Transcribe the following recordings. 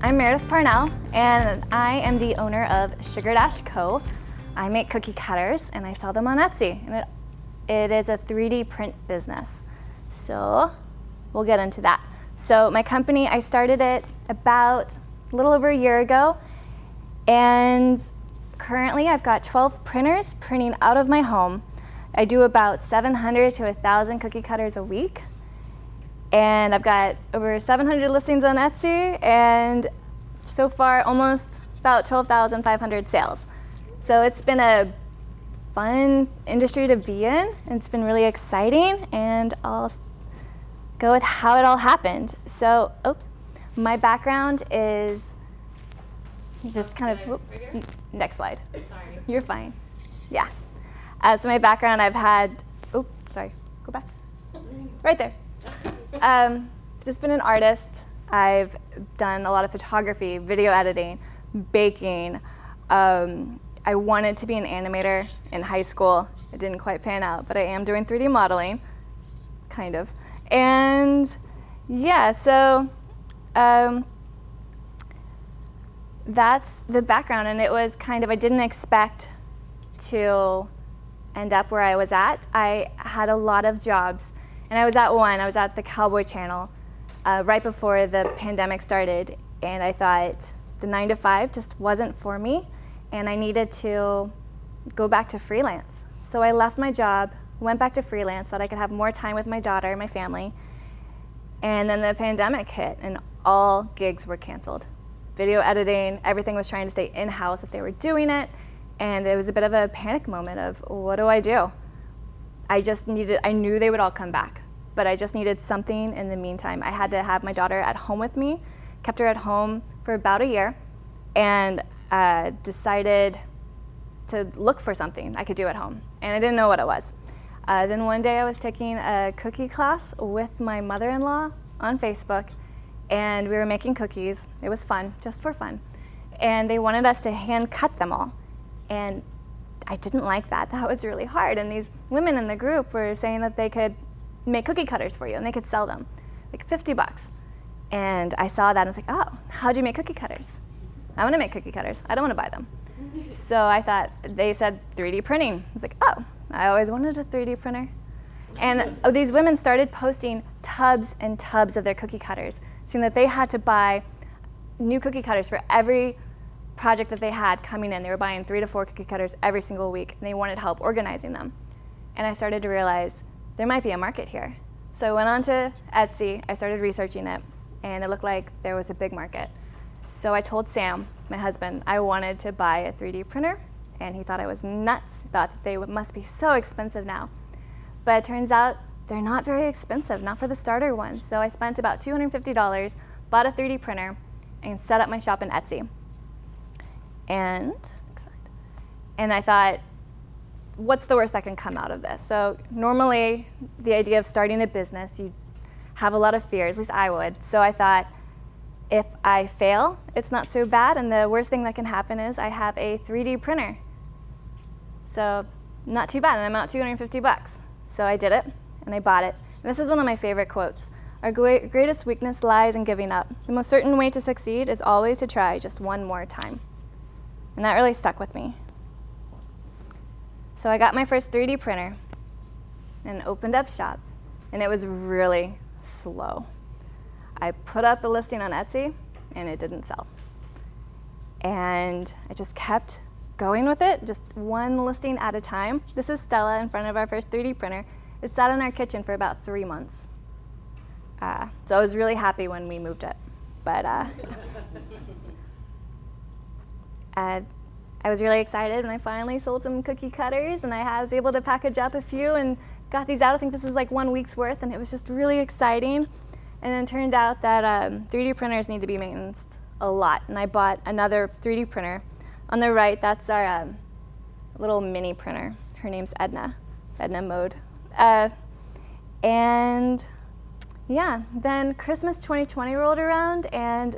I'm Meredith Parnell, and I am the owner of Sugar Dash Co. I make cookie cutters, and I sell them on Etsy, and it is a 3D print business. So we'll get into that. So my company, I started it about a little over a year ago, and currently I've got 12 printers printing out of my home. I do about 700 to 1,000 cookie cutters a week. And I've got over 700 listings on Etsy, and so far almost about 12,500 sales. So it's been a fun industry to be in, and it's been really exciting, and I'll go with how it all happened. So, my background is just kind of, next slide. Sorry. You're fine. Yeah. So my background, I've had, go back. Right there. Just been an artist. I've done a lot of photography, video editing, baking. I wanted to be an animator in high school. It didn't quite pan out, but I am doing 3D modeling, kind of. And yeah, so that's the background, and it was kind of, I didn't expect to end up where I was at. I had a lot of jobs. And I was at the Cowboy Channel right before the pandemic started, and I thought the 9 to 5 just wasn't for me, and I needed to go back to freelance. So I left my job, went back to freelance so that I could have more time with my daughter and my family, and then the pandemic hit, and all gigs were canceled. Video editing, everything was trying to stay in-house if they were doing it, and it was a bit of a panic moment of, what do I do? I knew they would all come back, but I just needed something in the meantime. I had to have my daughter at home with me, kept her at home for about a year, and decided to look for something I could do at home, and I didn't know what it was. Then one day I was taking a cookie class with my mother-in-law on Facebook, and we were making cookies. It was fun, just for fun, and they wanted us to hand cut them all, and I didn't like that. That was really hard. And these women in the group were saying that they could make cookie cutters for you and they could sell them, like $50. And I saw that and I was like, oh, how'd you make cookie cutters? I want to make cookie cutters. I don't want to buy them. So I thought, they said 3D printing. I was like, oh, I always wanted a 3D printer. And these women started posting tubs and tubs of their cookie cutters, saying that they had to buy new cookie cutters for every project that they had coming in. They were buying 3 to 4 cookie cutters every single week, and they wanted help organizing them. And I started to realize there might be a market here. So I went on to Etsy, I started researching it, and it looked like there was a big market. So I told Sam, my husband, I wanted to buy a 3D printer, and he thought I was nuts. He thought that they must be so expensive now. But it turns out they're not very expensive, not for the starter ones. So I spent about $250, bought a 3D printer, and set up my shop in Etsy. And I thought, what's the worst that can come out of this? So normally, the idea of starting a business, you have a lot of fears, at least I would. So I thought, if I fail, it's not so bad, and the worst thing that can happen is I have a 3D printer. So not too bad, and I'm out $250. So I did it, and I bought it. And this is one of my favorite quotes. Our greatest weakness lies in giving up. The most certain way to succeed is always to try just one more time. And that really stuck with me. So I got my first 3D printer and opened up shop, and it was really slow. I put up a listing on Etsy, and it didn't sell. And I just kept going with it, just one listing at a time. This is Stella in front of our first 3D printer. It sat in our kitchen for about 3 months. So I was really happy when we moved it. But I was really excited when I finally sold some cookie cutters, and I was able to package up a few and got these out. I think this is like 1 week's worth, and it was just really exciting. And then it turned out that 3D printers need to be maintained a lot, and I bought another 3D printer. On the right, that's our little mini printer. Her name's Edna Mode. And yeah, then Christmas 2020 rolled around, and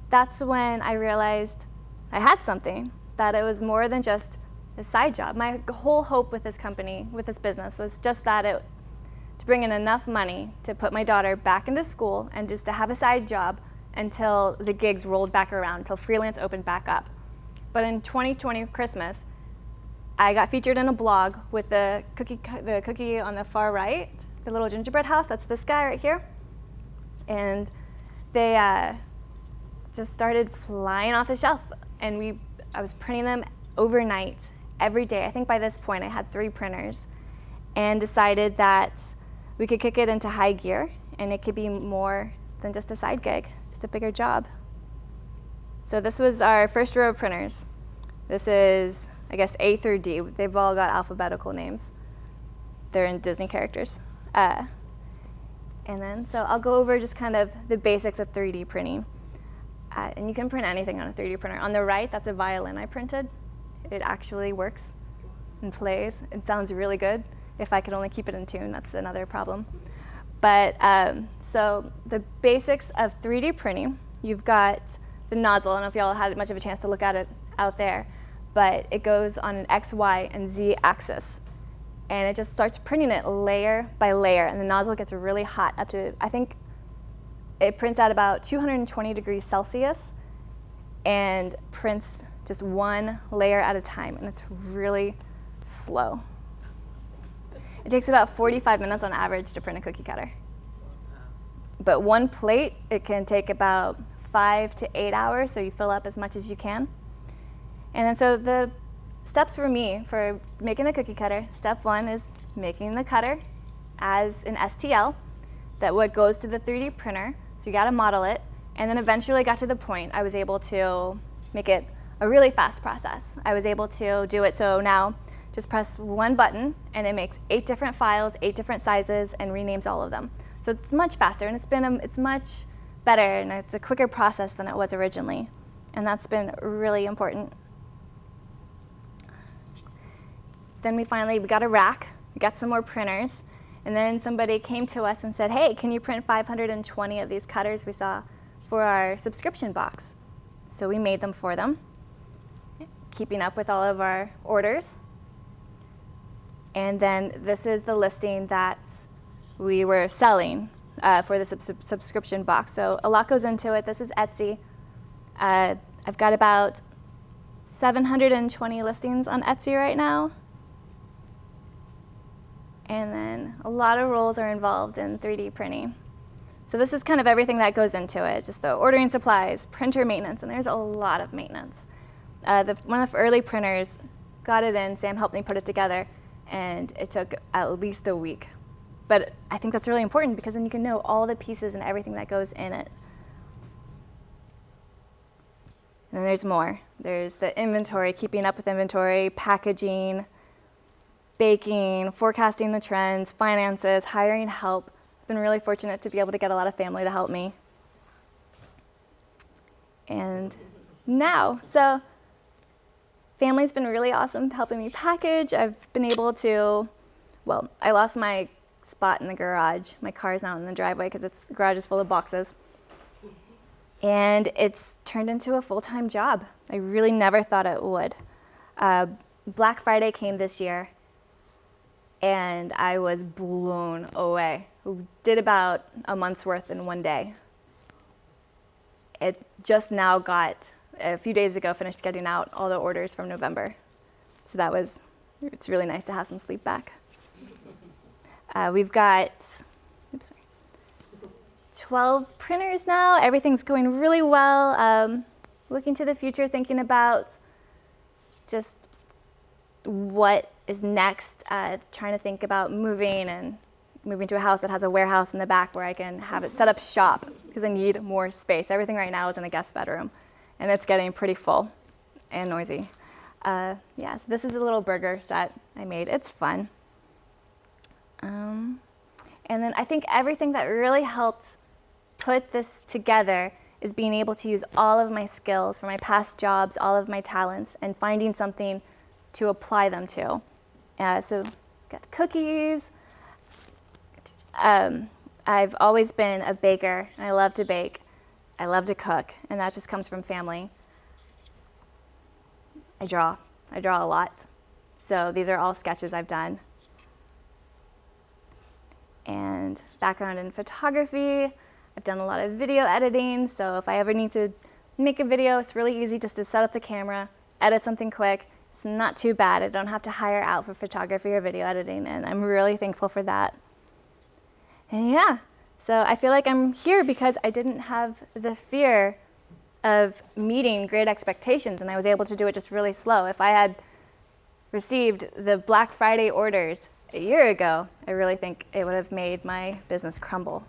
that's when I realized I had something, that it was more than just a side job. My whole hope with this company, with this business, was just that to bring in enough money to put my daughter back into school and just to have a side job until the gigs rolled back around, until freelance opened back up. But in 2020 Christmas, I got featured in a blog with the cookie on the far right, the little gingerbread house. That's this guy right here. And they just started flying off the shelf. And I was printing them overnight, every day. I think by this point I had 3 printers, and decided that we could kick it into high gear, and it could be more than just a side gig, just a bigger job. So this was our first row of printers. This is, I guess, A through D. They've all got alphabetical names. They're in Disney characters. And then, so I'll go over just kind of the basics of 3D printing. And you can print anything on a 3D printer. On the right, that's a violin I printed. It actually works and plays. It sounds really good. If I could only keep it in tune, that's another problem. But so the basics of 3D printing, you've got the nozzle. I don't know if y'all had much of a chance to look at it out there, but it goes on an X, Y, and Z axis. And it just starts printing it layer by layer, and the nozzle gets really hot up to, I think, it prints at about 220 degrees Celsius and prints just one layer at a time, and it's really slow. It takes about 45 minutes on average to print a cookie cutter. But one plate, it can take about 5 to 8 hours, so you fill up as much as you can. And then so the steps for me for making the cookie cutter, step 1 is making the cutter as an STL, that what goes to the 3D printer, so you gotta model it, and then eventually got to the point I was able to make it a really fast process. I was able to do it so now just press one button and it makes 8 different files, 8 different sizes, and renames all of them. So it's much faster, and it's much better, and it's a quicker process than it was originally. And that's been really important. Then we got a rack, we got some more printers, and then somebody came to us and said, hey, can you print 520 of these cutters we saw for our subscription box? So we made them for them, keeping up with all of our orders. And then this is the listing that we were selling for the subscription box. So a lot goes into it. This is Etsy. I've got about 720 listings on Etsy right now. And then a lot of roles are involved in 3D printing. So this is kind of everything that goes into it, just the ordering supplies, printer maintenance, and there's a lot of maintenance. One of the early printers got it in, Sam helped me put it together, and it took at least a week. But I think that's really important because then you can know all the pieces and everything that goes in it. And then there's more. There's the inventory, keeping up with inventory, packaging, baking, forecasting the trends, finances, hiring help. I've been really fortunate to be able to get a lot of family to help me. And now, so family's been really awesome helping me package. I've been able to, well, I lost my spot in the garage. My car's now in the driveway because the garage is full of boxes. And it's turned into a full-time job. I really never thought it would. Black Friday came this year, and I was blown away. We did about a month's worth in one day. It just now got, a few days ago, finished getting out all the orders from November. So it's really nice to have some sleep back. We've got, 12 printers now. Everything's going really well. Looking to the future, thinking about just what is next. Trying to think about moving to a house that has a warehouse in the back where I can have it set up shop because I need more space. Everything right now is in a guest bedroom, and it's getting pretty full and noisy. So this is a little burger set I made. It's fun. And then I think everything that really helped put this together is being able to use all of my skills from my past jobs, all of my talents, and finding something to apply them to. So got cookies. I've always been a baker, and I love to bake. I love to cook, and that just comes from family. I draw a lot. So these are all sketches I've done. And background in photography. I've done a lot of video editing, so if I ever need to make a video, it's really easy just to set up the camera, edit something quick. It's not too bad. I don't have to hire out for photography or video editing, and I'm really thankful for that. And yeah, so I feel like I'm here because I didn't have the fear of meeting great expectations, and I was able to do it just really slow. If I had received the Black Friday orders a year ago, I really think it would have made my business crumble.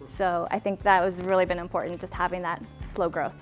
So I think that was really been important, just having that slow growth.